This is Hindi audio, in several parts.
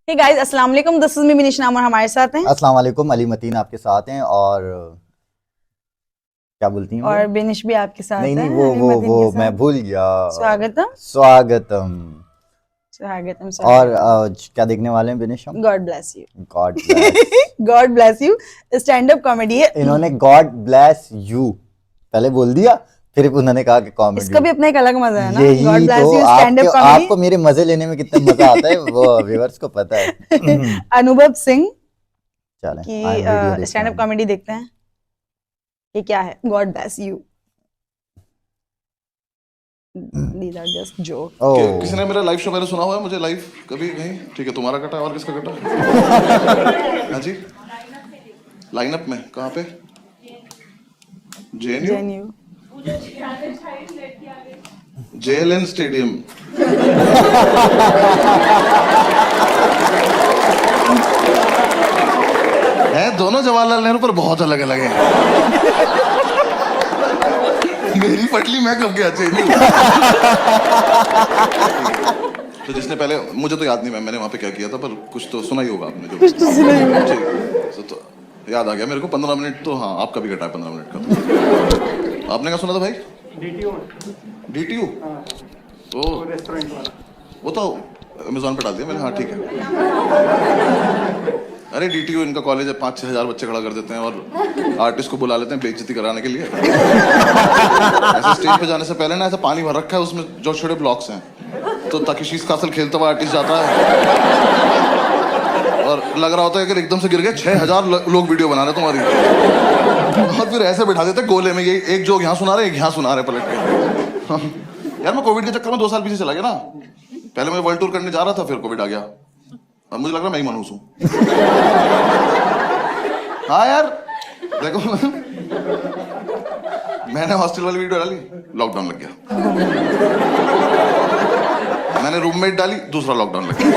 हे गाइस, अस्सलाम वालेकुम। दिस इज मी मिनीश नामर, हमारे साथ हैं अस्सलाम वालेकुम, अली मतीन आपके साथ हैं और क्या बोलती हैं वो? और बिनिश भी आपके साथ नहीं है। नहीं वो अली वो मतीन वो के साथ। मैं भूल गया। स्वागतम स्वागतम। स्वागतम और स्वागतम। क्या देखने वाले हैं बिनिश हम? God bless you. God bless. God bless you stand up comedy है। इन्होंने गॉड ब्लेस यू पहले बोल दिया, फिर उन्होंने कहा कि कॉमेडी। इसका भी अपना एक अलग मजा है ना। यही गॉड ब्लेस तो यू स्टैंड अप कॉमेडी। आपको मेरे मजे लेने में कितना मजा आता है वो व्यूअर्स को पता है। अनुभव सिंह चलें, की आई एम वीडियो देखते स्टैंड अप हैं। कॉमेडी देखते हैं कि क्या है। God bless you. These are just jokes. ओह किसी ने मेरा लाइव शो पहले सुना हुआ है? मुझे लाइव कभी कहीं? ठीक है, तुम्हारा कटा और किसका कटा? हाँ जी, लाइनअप में कहाँ पे? JNU, JNU. JLN stadium. है दोनों जवाहरलाल नेहरू पर बहुत अलग अलग है। मेरी पटली मैं कब गया जेएनयू? तो जिसने पहले, मुझे तो याद नहीं मैंने वहां पे क्या किया था, पर कुछ तो सुना ही होगा आपने जो। कुछ तो सुना ही होगा। ठीक, तो याद आ गया मेरे को। 15 मिनट तो हाँ आपका भी घटा है, 15 मिनट का। आपने क्या सुना था भाई? डीटीयू तो वो तो अमेज़न पे डाल दिया मैंने। हाँ ठीक है। अरे डीटीयू इनका कॉलेज है, 5-6 हजार बच्चे खड़ा कर देते हैं और आर्टिस्ट को बुला लेते हैं बेइज्जती कराने के लिए। ऐसे स्टेज पे जाने से पहले ना ऐसा पानी भर रखा है उसमें, जो छोटे ब्लॉक्स हैं, तो ताकि शीश कासल खेलता हुआ आर्टिस्ट जाता है और लग रहा होता है कि एकदम से गिर गए। 6000 लोग वीडियो बना रहे तुम्हारी, और फिर ऐसे बैठा देते गोले में, ये एक जोक यहाँ सुना रहे, एक यहाँ सुना रहे पलट के। यार मैं कोविड के चक्कर में 2 साल पीछे चला गया ना। पहले मैं वर्ल्ड टूर करने जा रहा था, फिर कोविड आ गया। अब मुझे लग रहा है मैं ही मनहूस हूँ। हाँ यार देखो, मैंने हॉस्टल वाली वीडियो डाली, लॉकडाउन लग गया। मैंने रूममेट डाली, दूसरा लॉकडाउन लग गया।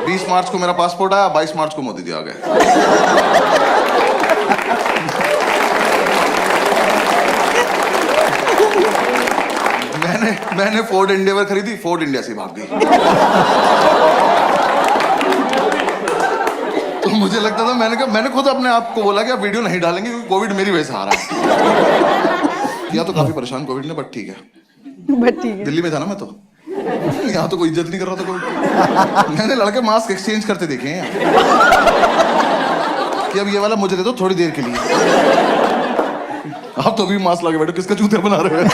20 मार्च को मेरा पासपोर्ट आया, 22 मार्च को मोदी जी आ गए। मैंने फोर्ड एंडेवर खरीदी, फोर्ड इंडिया से भाग गई। तो मुझे लगता था, मैंने खुद अपने आप को बोला कि आप वीडियो नहीं डालेंगे क्योंकि कोविड मेरी वजह से आ रहा है। या तो काफी परेशान कोविड ने, बट ठीक है। बट ठीक है। दिल्ली में था ना मैं, तो यहाँ तो कोई इज्जत नहीं कर रहा था कोई। मैंने लड़के मास्क एक्सचेंज करते देखे हैं कि अब ये वाला मुझे दे दो थोड़ी देर के लिए। आप तो अभी मास्क लगा बैठो, किसका जूते बना रहे हो?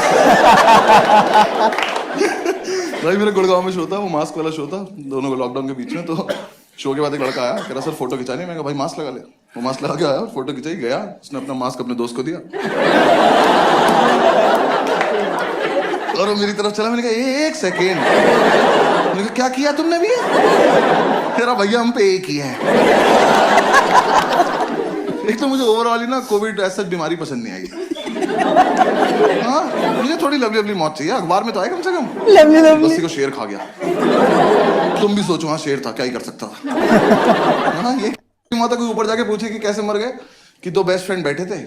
भाई मेरा गुड़गांव में शो था, वो मास्क वाला शो था, दोनों को लॉकडाउन के बीच में। तो शो के बाद एक लड़का आया, कह रहा सर फोटो खिंचानी। मैं कहा भाई मास्क लगा ले। वो मास्क लगा के आया, फोटो खिंचाई, गया, उसने अपना मास्क अपने दोस्त को दिया और वो मेरी तरफ चला। मैंने कहा 1 सेकेंड। मैंने कहा क्या किया तुमने भी? कह रहा भैया हम पे एक ही है। एक तो मुझे ओवरऑल ना कोविड ऐसा बीमारी पसंद नहीं आई। हाँ मुझे थोड़ी लवली लवली मौत चाहिए, अखबार में तो आए कम से कम। Lovely lovely. लस्सी को शेर खा गया। तुम भी सोचो, हाँ शेर था, क्या ही कर सकता था। हाँ ये माता कोई ऊपर जाके पूछे कि कैसे मर गए, कि 2 बेस्ट फ्रेंड बैठे थे,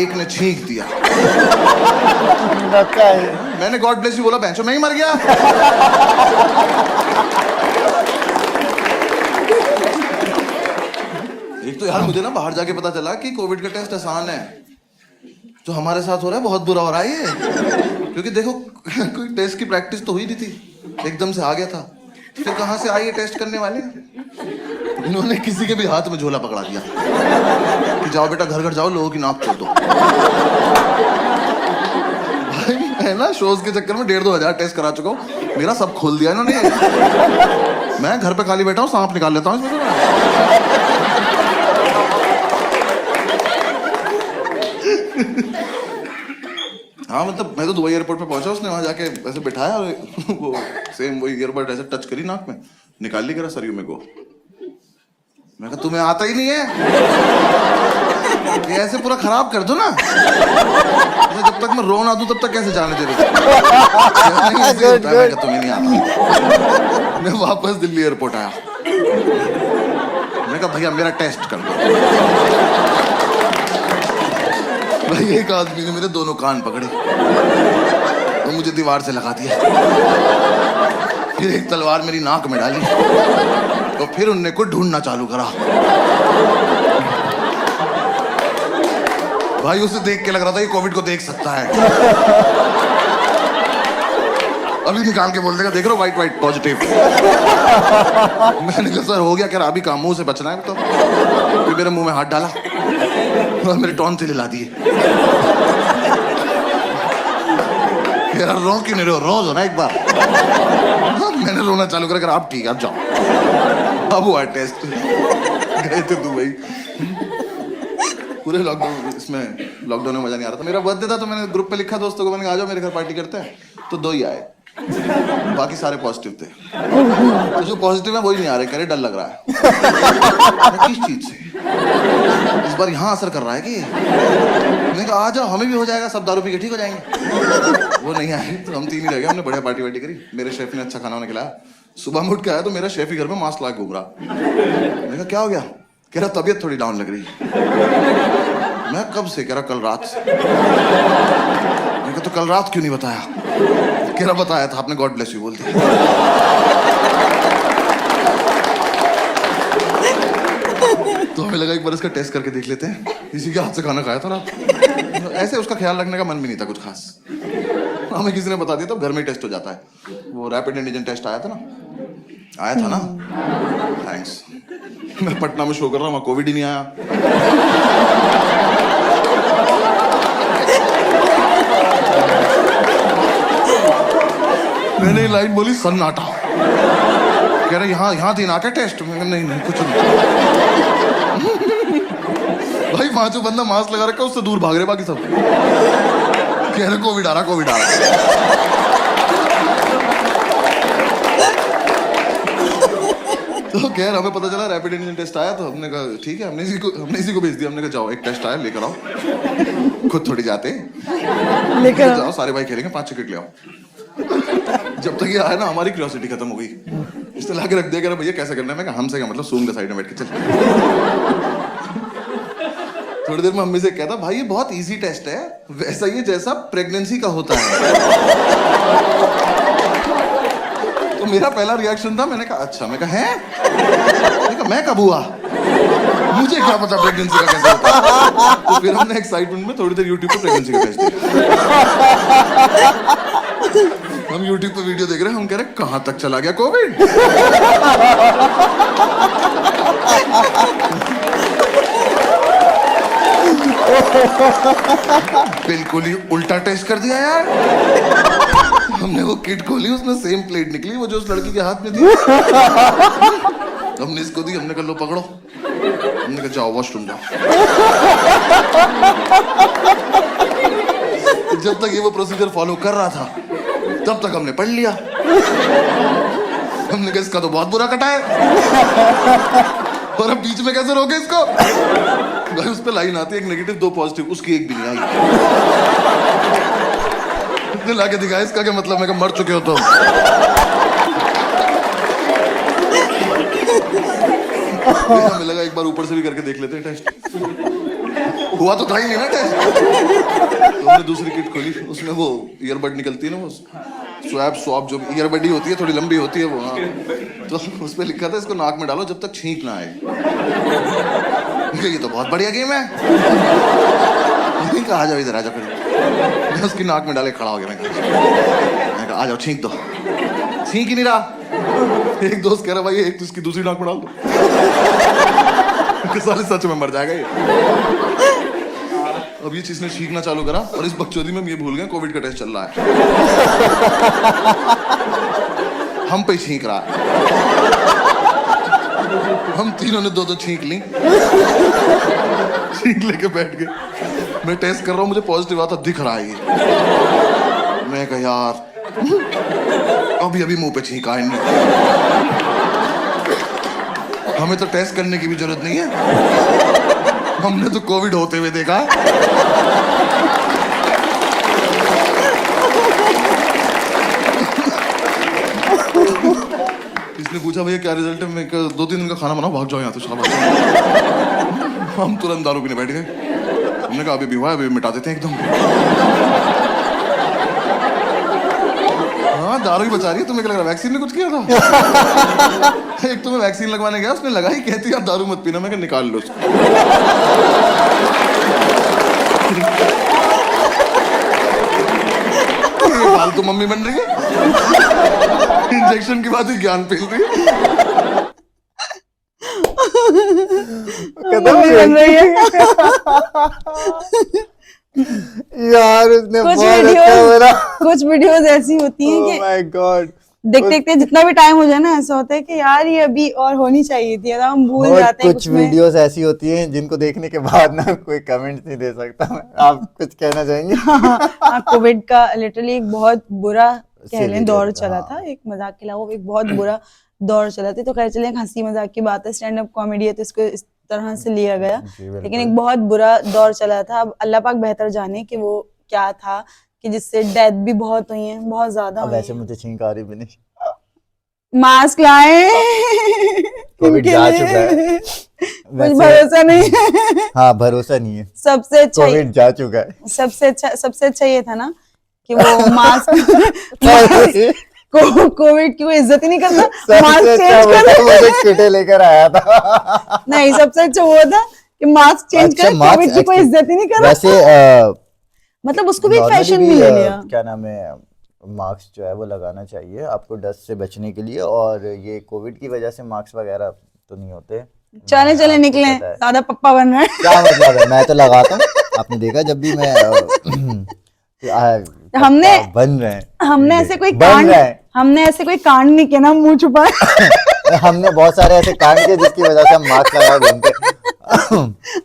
एक ने छींक दिया। मैंने गॉड ब्लेस यू बोला, बेंचो मैं ही मर गया। एक तो यार मुझे ना बाहर जाके पता चला कि कोविड का टेस्ट आसान है। जो हमारे साथ हो रहा है बहुत बुरा हो रहा है ये। क्योंकि देखो कोई टेस्ट की प्रैक्टिस तो हुई नहीं थी, एकदम से आ गया था। फिर कहाँ से आए ये टेस्ट करने वाले? इन्होंने किसी के भी हाथ में झोला पकड़ा दिया कि जाओ बेटा घर घर जाओ, लोगों की नाक तोड़ दो। भाई मैं ना शोज के चक्कर में 1,500-2 हजार टेस्ट करा चुका हूँ, मेरा सब खोल दिया इन्होंने। मैं घर पे खाली बैठा हूँ, सांप निकाल लेता हूँ इसमें से। हाँ मतलब मैं तो दुबई एयरपोर्ट पे पहुंचा, उसने वहां जाके ऐसे बिठाया और वो सेम वही ईयरबड ऐसे टच करी नाक में, निकाल ली, करा सर यू में गो। मैं कहा तुम्हें आता ही नहीं है, ये ऐसे पूरा खराब कर दो ना। जब तक मैं रो ना दूं तब तक कैसे जाने दे रहे? तुम्हें नहीं आता। मैं वापस दिल्ली एयरपोर्ट आया, मैंने कहा भैया मेरा टेस्ट कर दो। भाई एक आदमी ने मेरे दोनों कान पकड़े और मुझे दीवार से लगा दिया। फिर एक तलवार मेरी नाक में डाली तो फिर उनने को ढूंढना चालू करा। भाई उसे देख के लग रहा था ये कोविड को देख सकता है। अभी निकाल के बोल देगा देख रहे हो वाइट वाइट पॉजिटिव। मैंने कहा सर हो गया, कह रहा अभी काम मुंह से बचना है। तो फिर मेरे मुंह में हाथ डाला और मेरे टॉन से हिला दिए। कह रहा रो क्यों नहीं रहे हो, रोज हो ना एक बार। मैंने रोना चालू कर, आप ठीक है आप जाओ। अब हुआ टेस्ट, गए थे दुबई। पूरे लॉकडाउन में मजा नहीं आ रहा था। मेरा बर्थडे था तो मैंने ग्रुप पे लिखा दोस्तों को, मैंने कहा आ जाओ मेरे घर पार्टी करते हैं। तो 2 ही आए, बाकी सारे पॉजिटिव थे। तो जो पॉजिटिव है वही नहीं आ रहे, कह रहे डर लग रहा है। किस चीज से? इस बार यहाँ असर कर रहा है कि? मैंने कहा आ जाओ हमें भी हो जाएगा, सब दारू पी के ठीक हो जाएंगे। वो नहीं आए तो हम 3 ही रह गए। हमने बढ़िया पार्टी वार्टी करी, मेरे शेफ ने अच्छा खाना वाना खिलाया। सुबह में उठ के आया तो मेरा शेफ ही घर में मास्क लगा घूम रहा। मैंने कहा क्या हो गया? कह रहा तबीयत थोड़ी डाउन लग रही। मैं कब से? कह रहा कल रात से। मैंने कहा तो कल रात क्यों नहीं बताया? कह रहा बताया था आपने गॉड ब्लेस यू बोल दिया। तो हमें लगा एक बार इसका टेस्ट करके देख लेते हैं। इसी के हाथ से खाना खाया था ना, ऐसे उसका ख्याल रखने का मन भी नहीं था कुछ खास। हमें किसी ने बता दिया तो घर में टेस्ट हो जाता है। वो रैपिड एंटीजन टेस्ट आया था ना, थैंक्स। मैं पटना में शो कर रहा हूँ, वहाँ कोविड ही नहीं आया। मैंने लाइन बोली सन्नाटा। कह रहे यहाँ देना क्या टेस्ट? नहीं कुछ नहीं। भाई वहां जो बंदा मास्क लगा रखा उससे दूर भाग रहे बाकी सब। कह रहे कोविड आ रहा। तो खैर हमें पता चला रैपिड एंटीजन टेस्ट आया। तो हमने कहा ठीक है, हमने इसी को भेज दिया। हमने कहा जाओ एक टेस्ट आया लेकर आओ, खुद थोड़ी जाते लेकर जाओ, सारे भाई खेलेंगे, 5 टिकट ले आओ। जब तक ये आया ना हमारी क्यूरियोसिटी खत्म हो गई। इसने लाके रख दिया, कह रहा भैया कैसे करना है? मैं कहा हमसे क्या मतलब, सूंघ के साइड में बैठ के चल। थोड़ी देर में मम्मी से कहता भाई ये बहुत इजी टेस्ट है, वैसा ही जैसा प्रेगनेंसी का होता है। तो मेरा पहला रिएक्शन था, मैंने कहा अच्छा। मैं कहा है? मैं कब हुआ? मुझे क्या पता प्रेगनेंसी का कैसे होता है। तो फिर हमने एक्साइटमेंट में थोड़ी देर यूट्यूब पे प्रेगनेंसी का टेस्ट देखा। हम यूट्यूब पे वीडियो देख रहे हैं, हम कह रहे कहां तक चला गया कोविड। बिल्कुल ही उल्टा टेस्ट कर दिया यार। हमने वो किट खोली, उसमें सेम प्लेट निकली वो जो उस लड़की के हाथ में थी। हमने इसको दी, हमने कहा लो पकड़ो। हमने कहा जाओ वॉशरूम जाओ। जब तक ये वो प्रोसीजर फॉलो कर रहा था तब तक हमने पढ़ लिया। हमने कहा इसका तो बहुत बुरा कटा है, और अब बीच में कैसे रोके इसको? भाई उस पे लाइन आती है, एक नेगेटिव 2 पॉजिटिव, उसकी एक भी नहीं आई। इसने लाके दिखाया इसका क्या मतलब? मैं मर चुके हो तो। हमें लगा एक बार ऊपर से भी करके देख लेते हैं टेस्ट। हुआ तो था ही नहीं ना टेस्ट। तो हमने दूसरी किट खोली, उसमें वो ईयरबड निकलती है ना, वो स्वैब जो ईयरबड ही होती है, थोड़ी लंबी होती है वो। हाँ तो उस पर लिखा था इसको नाक में डालो जब तक छींक ना आए। ये तो बहुत बढ़िया गेम है। आ जाओ इधर, आ जाओ। मैं उसकी नाक में डाले खड़ा हो गया। मैं कहा आ जाओ छींक दो। छींक ही नहीं रहा। एक दोस्त कह रहा भाई एक तो इसकी दूसरी नाक में डाल दो। साले सच में मर जाएगा ये। अब ये चीज ने छींकना चालू करा, और इस बकचोदी में ये भूल गए कोविड का टेस्ट चल रहा है। हम पे छींक रहा है। हम तीनों ने 2-2 छींक ली। छींक लेके बैठ गए। मैं टेस्ट कर रहा हूँ, मुझे पॉजिटिव आता दिख रहा है ये। मैं कहा यार अभी मुंह पे छींक आए नहीं। हमें तो टेस्ट करने की भी जरूरत नहीं है, हमने तो कोविड होते हुए देखा। इसने पूछा भैया क्या रिजल्ट है? मैं 2-3 दिन का खाना बनाओ, भाग जाओ यहाँ तो शाबाश। हम तुरंत दारू पीने बैठ गए। हमने कहा अभी भी हुआ है, अभी मिटा देते हैं एकदम। हाँ हाँ दारू ही बचा रही है। तुम्हें क्या लग रहा है वैक्सीन ने कुछ किया था? एक तुम्हें वैक्सीन लगवाने गया, उसने लगाई, कहती यार दारू मत पीना। मैं कहा निकाल लो उसको। ये फालतू मम्मी बन रही है, इंजेक्शन की बात ही ज्ञान पेल रही है। मम्मी बन रही है। यार उसने कुछ बहुत अच्छा बोला। कुछ वीडियोस ऐसी होती हैं ओह कि माय गॉड, देखते देखते जितना भी टाइम हो जाए ना, ऐसा होता है कि यार ये अभी और होनी चाहिए थी, हम भूल और जाते हैं कुछ में। वीडियोस ऐसी होती हैं जिनको देखने के बाद ना कोई कमेंट नहीं दे सकता। आप कुछ कहना चाहेंगे? हाँ, कोविड का लिटरली एक बहुत बुरा कह लें Serious, दौर चला हाँ। था, एक मजाक के अलावा एक बहुत बुरा दौर चला था। तो खैर चलिए, एक हंसी मजाक की बात है, स्टैंड अप कॉमेडी है तो इसको इस तरह से लिया गया, जी, बिल्कुल। लेकिन एक बहुत बुरा दौर चला था। अब अल्लाह पाक बेहतर जाने कि वो क्या था, कि जिससे डेथ भी बहुत हुई है, बहुत ज्यादा अब हुई वैसे है। मुझे छींक आ रही भी नहीं। मास्क लाए कोविड इनके जा लिए। चुका है। कुछ वैसे- भरोसा नहीं है। हाँ भरोसा नहीं है, सबसे अच्छा कोविड जा चुका है। सबसे अच्छा ये था ना कि वो मास्क कोविड की वो इज्जत ही नहीं करता, मास्क सबसे अच्छा चेंज वो था, कर। मुझे किटे लेकर आया था। नहीं, सबसे अच्छा वो था कि मास्क चेंज अच्छा, कर, मास्क कोविड की कोई इज्जत ही नहीं कर रहा। वैसे मतलब उसको भी एक नॉर्मली फैशन भी में ले लिया। क्या नाम है, मास्क जो है वो लगाना चाहिए आपको डस्ट से बचने के लिए। और ये कोविड की वजह से मास्क वगैरह तो नहीं होते। चले चले आपको निकले, पता है। ज्यादा पप्पा बन रहे हैं। क्या मतलब है, मैं तो लगाता हूँ। आपने देखा जब भी मैं हमने बन रहे हैं, हमने ऐसे कोई बन कांड रहे हैं। हमने ऐसे कोई कांड नहीं किया ना, मुंह छुपाए। हमने बहुत सारे ऐसे कांड किए जिसकी वजह से हम मास्क लगा घूमते हैं।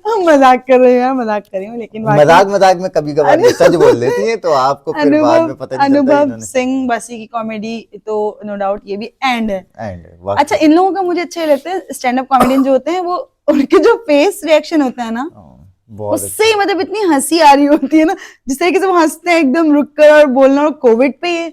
हम मजाक कर रहे हैं, मजाक कर रही हूँ, लेकिन मजाक मजाक में कभी कभार ये सच बोल देती हैं तो आपको फिर बाद में पता नहीं चलता अनुभव इन्होंने। सिंह बसी की कॉमेडी तो नो डाउट ये भी एंड है। एंड अच्छा, इन लोगों का मुझे अच्छा लगता है, स्टैंड अप कॉमेडियन जो होते हैं वो, उनके जो फेस रिएक्शन होता है ना, बहुत उससे ही मतलब इतनी हंसी आ रही होती है ना, जिस तरीके से वो हंसते हैं एकदम रुक कर और बोलना। और कोविड पे ये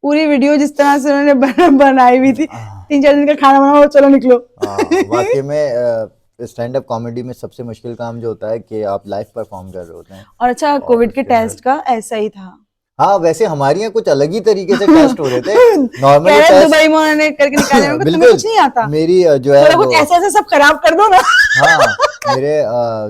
पूरी वीडियो जिस तरह से उन्होंने बनाई हुई थी, 3-4 दिन का खाना बनाओ और चलो निकलो। वाकई में स्टैंड अप कॉमेडी में सबसे मुश्किल काम जो होता है कि आप लाइव परफॉर्म कर रहे होते हैं। और अच्छा, कोविड के उसके टेस्ट का ऐसा ही था। हाँ वैसे हमारे यहाँ कुछ अलग ही तरीके से टेस्ट हो रहे थे। नॉर्मली कह रहे टेस्ट दुबई में उन्होंने करके निकाले, उनको तुम्हें बिल्कुल कुछ नहीं आता, मेरी जो है थोड़ा कुछ वो, ऐसे ऐसे सब खराब कर दो ना। हाँ मेरे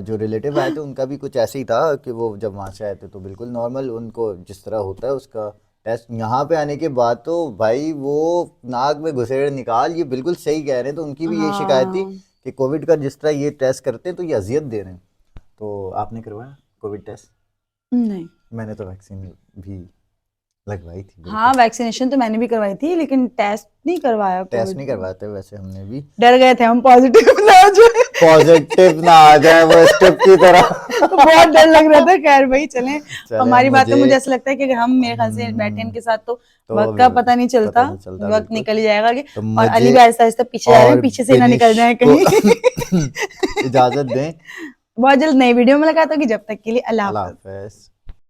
जो रिलेटिव आए थे उनका भी कुछ ऐसे ही था कि वो जब वहां से आए थे तो बिल्कुल नॉर्मल उनको जिस तरह होता है उसका टेस्ट। यहाँ पे आने के बाद तो भाई वो नाक में घुसेड़ निकाल, ये बिल्कुल सही कह रहे हैं। तो उनकी भी ये शिकायत थी कि कोविड का जिस तरह ये टेस्ट करते हैं तो ये अजियत दे रहे हैं। तो आपने करवाया कोविड टेस्ट? नहीं, मैंने तो वैक्सीन भी लगवाई थी। हाँ वैक्सीनेशन तो मैंने भी करवाई थी, लेकिन टेस्ट नहीं करवाया। टेस्ट नहीं करवाते वैसे, हमने भी डर गए थे हम पॉजिटिव ना आ जाए। पॉजिटिव ना आ जाए वो स्टेप की तरह। बहुत डर लग रहा था। खैर भाई चले हमारी बात है। मुझे- मुझे ऐसा लगता है कि अगर हम मेरे ख्याल से बैठे इनके साथ तो तो वक्त का पता नहीं चलता, वक्त बिल्कुल। निकल ही जाएगा आगे। तो और अली मुझे- भी आहिस्ता आहिस्ता पीछे जा रहे हैं, और पीछे से ना निकल जाए कहीं। इजाजत दें। बहुत जल्द नई वीडियो में मुलाकात होगी, जब तक के लिए अल्लाह अल्लाह हाफ़िज़। हाफ़िज़।